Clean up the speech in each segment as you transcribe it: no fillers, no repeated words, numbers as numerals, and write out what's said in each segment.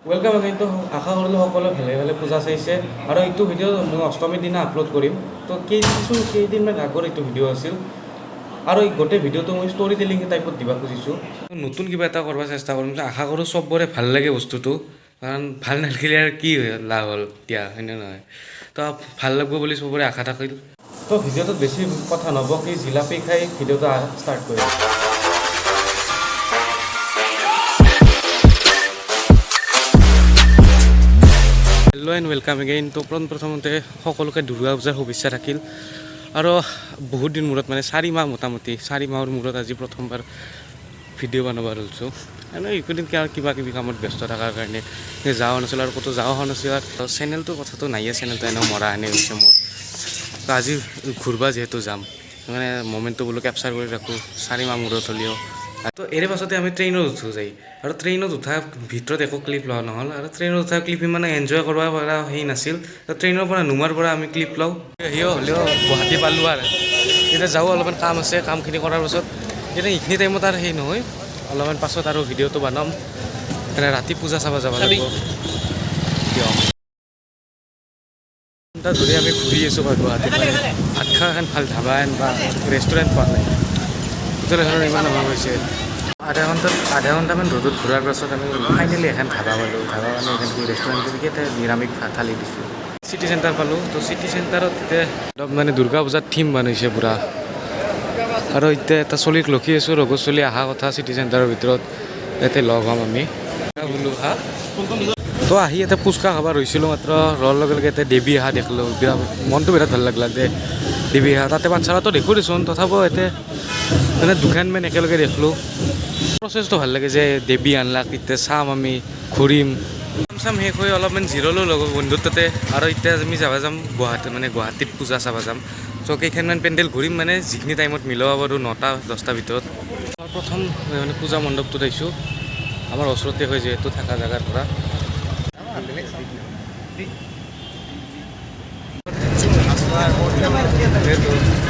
Welcome again তো আশা কৰিলোঁ সকলোৱে ভালে ভালে পূজা চাইছে আৰু এইটো ভিডিঅ' মই অষ্টমীৰ দিনা আপলোড কৰিম তো কেইদিনমান আগৰ এইটো ভিডিঅ' আছিল আৰু এই গোটেই ভিডিঅ'টো মই ষ্টৰি টেলিং টাইপত দিব খুজিছোঁ নতুন কিবা এটা কৰিব চেষ্টা কৰিম আশা কৰোঁ চবৰে ভাল লাগে বস্তুটো কাৰণ ভাল নালাগিলে আৰু কি লাভ হ'ল এতিয়া হয়নে নহয় তো ভাল লাগিব বুলি চবৰে আশা থাকিল তো ভিডিঅ'টোত বেছি কথা নহ'ব কি জিলাপি খাই ভিডিঅ'টো ষ্টাৰ্ট কৰিম হেল্ল' এণ্ড ৱেলকাম এগেইন তো প্ৰথমতে সকলোকে দুৰ্গা পূজাৰ শুভেচ্ছা থাকিল আৰু বহুত দিন মূৰত মানে 4 মাহ মোটামুটি 4 মাহৰ মূৰত আজি প্ৰথমবাৰ ভিডিঅ' বনাব লৈছোঁ আৰু এইকেইদিন কিবা কিবি কামত ব্যস্ত থকাৰ কাৰণে যাৱা নাছিল আৰু ক'তো যাৱা হোৱা নাছিল আৰু চেনেলটোৰ কথাটো নাইয়ে চেনেলটো এনেও মৰা আনি হৈছে মোৰ তো আজি ঘূৰবা যিহেতু যাম মানে মমেণ্টটো বোলো কেপচাৰ কৰি ৰাখোঁ 4 মাহ মূৰত হ'লেও তো এৰে পাছতে আমি ট্ৰেইনত উঠোঁ যাই আৰু ট্ৰেইনত উঠা ভিতৰত একো ক্লিপ লোৱা নহ'ল আৰু ট্ৰেইনত উঠা ক্লিপ ইমান এনজয় কৰিব পৰা হেৰি নাছিল তো ট্ৰেইনৰ পৰা নুমাৰ পৰা আমি ক্লিপ লওঁ হ'লেও গুৱাহাটী পালোঁ আৰু এতিয়া যাওঁ অলপমান কাম আছে কামখিনি কৰাৰ পাছত এতিয়া এইখিনি টাইমত আৰু সেই নহয় অলপমান পাছত আৰু ভিডিঅ'টো বনাম মানে ৰাতি পূজা চাব যাব লাগিব দিয়ক তাত ধৰি আমি ঘূৰি আছোঁ বাৰু গুৱাহাটীত ভাত খোৱা এখন ভাল ধাবা বা ৰেষ্টুৰেণ্ট পোৱা নাই ধৰণৰ ইমান অভাৱ হৈছে আধা ঘণ্টামান ৰ'দত ঘূৰাৰ পাছত আমি ফাইনেলি এখন ধাবা পালোঁ ধাবা মানে এখন কি ৰেষ্টুৰেণ্ট এটা নিৰামিষ থালি দিছোঁ চিটি চেণ্টাৰ পালোঁ তো চিটি চেণ্টাৰত এতিয়া মানে দুৰ্গা পূজাৰ থিম বনাইছে পূৰা আৰু এতিয়া এটা চলীক লখি আছোঁ ৰঘু চলি অহা কথা চিটি চেণ্টাৰৰ ভিতৰত ইয়াতে লগ হ'ম আমি বোলো হা তো আহি ইয়াতে পুচকা খাব ৰৈছিলোঁ মাত্ৰ ৰোৱাৰ লগে লগে ইয়াতে দেৱী অহা দেখিলোঁ বিৰাট মনটো বিৰাট ভাল লাগিল যে দেৱী অহা তাতে বাচ্ছাটো দেখোঁ দেচোন তথাপিও ইয়াতে মানে দুখনমান একেলগে দেখিলোঁ প্ৰচেছটো ভাল লাগে যে দেৱী আনলাক এতিয়া চাম আমি ঘূৰিম চাম শেষ হৈ অলপমান জিৰলোঁ লগৰ বন্ধুৰ তাতে আৰু এতিয়া আমি যাব যাম গুৱাহাটীত পূজা চাব যাম চ' কেইখনমান পেণ্ডেল ঘূৰিম মানে যিখিনি টাইমত মিলাব পাৰোঁ 9-10টাৰ ভিতৰত প্ৰথম মানে পূজা মণ্ডপটোত আহিছোঁ আমাৰ ওচৰতে হৈ যিহেতু থকা জেগাৰ পৰা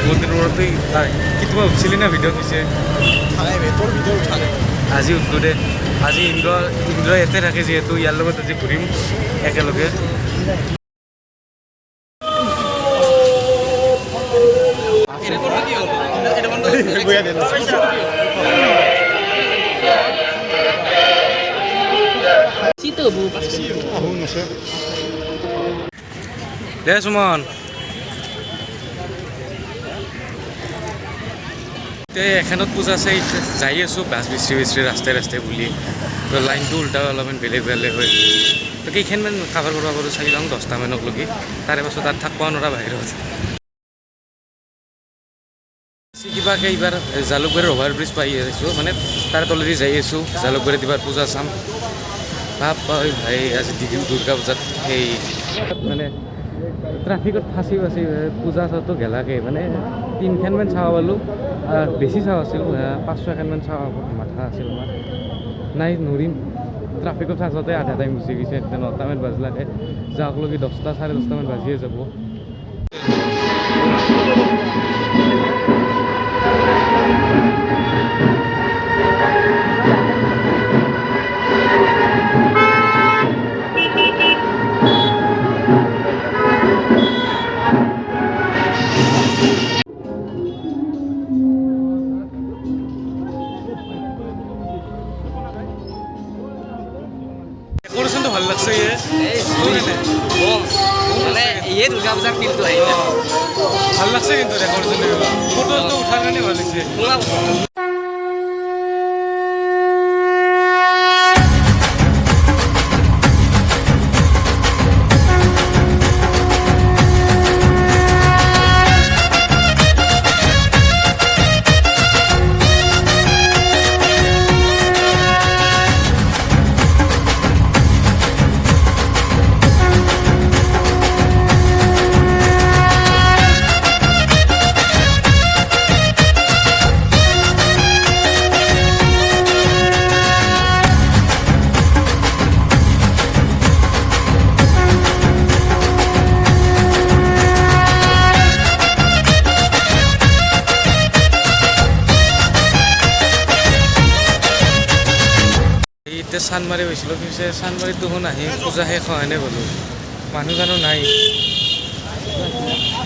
মন্দিৰবোৰতে কেতিয়াবা উঠিছিলি না ভিডিঅ' দিছে আজি উঠলোঁ দে আজি ইন্দ্ৰ ইয়াতে থাকে যিহেতু ইয়াৰ লগত আজি ঘূৰিম একেলগে দে সুমন এখনত পূজা চাই যাই আছোঁ বাছ বিচৰি ৰাস্তাই ৰাস্তাই বুলি তো লাইনটো উল্টাও অলপমান বেলেগ হৈ তো কেইখনমান কাভাৰ কৰিব পাৰোঁ চাই লওঁ 10টামানক লগি তাৰে পাছত তাত থাকিব নোৱাৰা বাহিৰত কিবাকৈ এইবাৰ জালুকবাৰীৰ অভাৰ ব্ৰিজ পাই আহিছোঁ মানে তাৰে তলেদি যাই আছোঁ জালুকবাৰীত এইবাৰ পূজা চাম ভাই আজি দুৰ্গা পূজাত সেই মানে ট্ৰাফিকত ফাঁচি পূজা চোৱাটো গেলাকৈ মানে 3খনমান চাব পালোঁ বেছি চাৱা আছিল 5-6খনমান চাৱা মাথা আছিল আমাৰ নাই নৰিম ট্ৰাফিকত ফাঁচোতে আধা টাইম গুচি গৈছে এতিয়া 9টামান বাজিলাকে যাওক লগি 10-10:30 বাজিয়ে যাব ডেকোরেশনটা ভালো লাগছে মানে ইয়ে দুর্গা পূজার ফিলটো ভাল লাগছে কিন্তু ডেকোরেশন ফটো তো উঠার কারণে ভালো লাগছে চানমাৰি গৈছিলোঁ, পিছে চানমাৰিত দেখোন আহি পূজা শেষ হয়নে গ'লোঁ, মানুহ জানো নাই।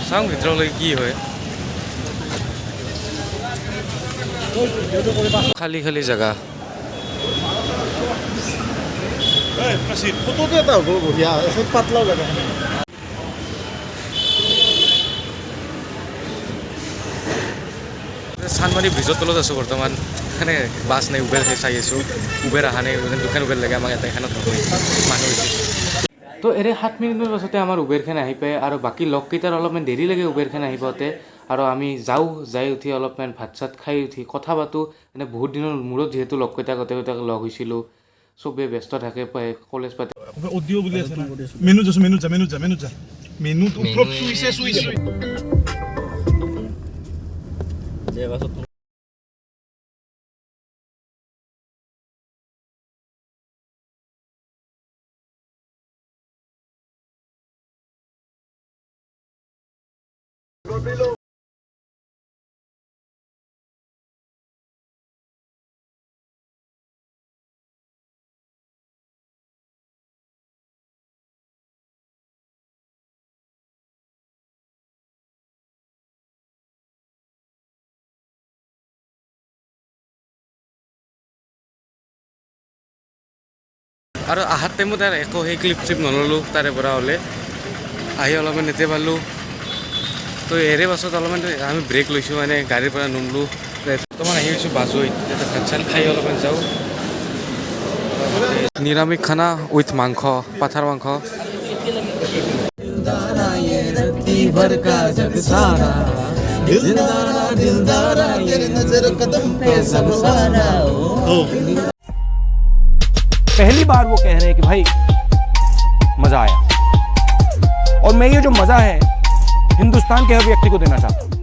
চাওঁ ভিতৰলৈ কি হয়। খালী খালী জেগা। ফটোটো এটা হ'ব বঢ়িয়া, পাতলাও জেগা। চানমাৰি ব্ৰিজৰ তলত আছোঁ বৰ্তমান, মানে বাছ নাই, উবেৰ চাই আছোঁ, উবেৰ অহা নাই, দুখন উবেৰ লাগে আমাক এটা এখনত নহয় মানুহ হৈছে। তো এনে 7 মিনিটৰ পাছতে আমাৰ উবেৰখন আহি পায়, আৰু বাকী লগকেইটাৰ অলপমান দেৰি লাগে উবেৰখন আহি পাওঁতে। আৰু আমি যাই উঠি অলপমান ভাত চাত খাই উঠি কথা পাতোঁ। মানে বহুত দিনৰ মূৰত যিহেতু লগকেইটা গোটেইকেইটাক লগ হৈছিলোঁ, চবেই ব্যস্ত থাকে কলেজ পাতি। অডিঅ' বুলি আছে না, মেনু যা মেনুটো ওপৰত চুইছে আৰু অহাৰ টাইমত আৰু একো সেই ক্লিপ চিপ নল'লোঁ তাৰে পৰা হ'লে, আহি অলপমান নেতে পালোঁ। তো এৰে পাছত অলপমান আমি ব্ৰেক লৈছোঁ, মানে গাড়ীৰ পৰা নমলোঁ। বৰ্তমান আহি গৈছোঁ বাজৈত, এতিয়া ভাত চাত খাই অলপমান যাওঁ। নিৰামিষ খানা উইথ মাংস, পাঠাৰ মাংস। पहली बार वो कह रहे हैं कि भाई मजा आया, और मैं ये जो मजा है हिंदुस्तान के हर व्यक्ति को देना चाहता हूँ।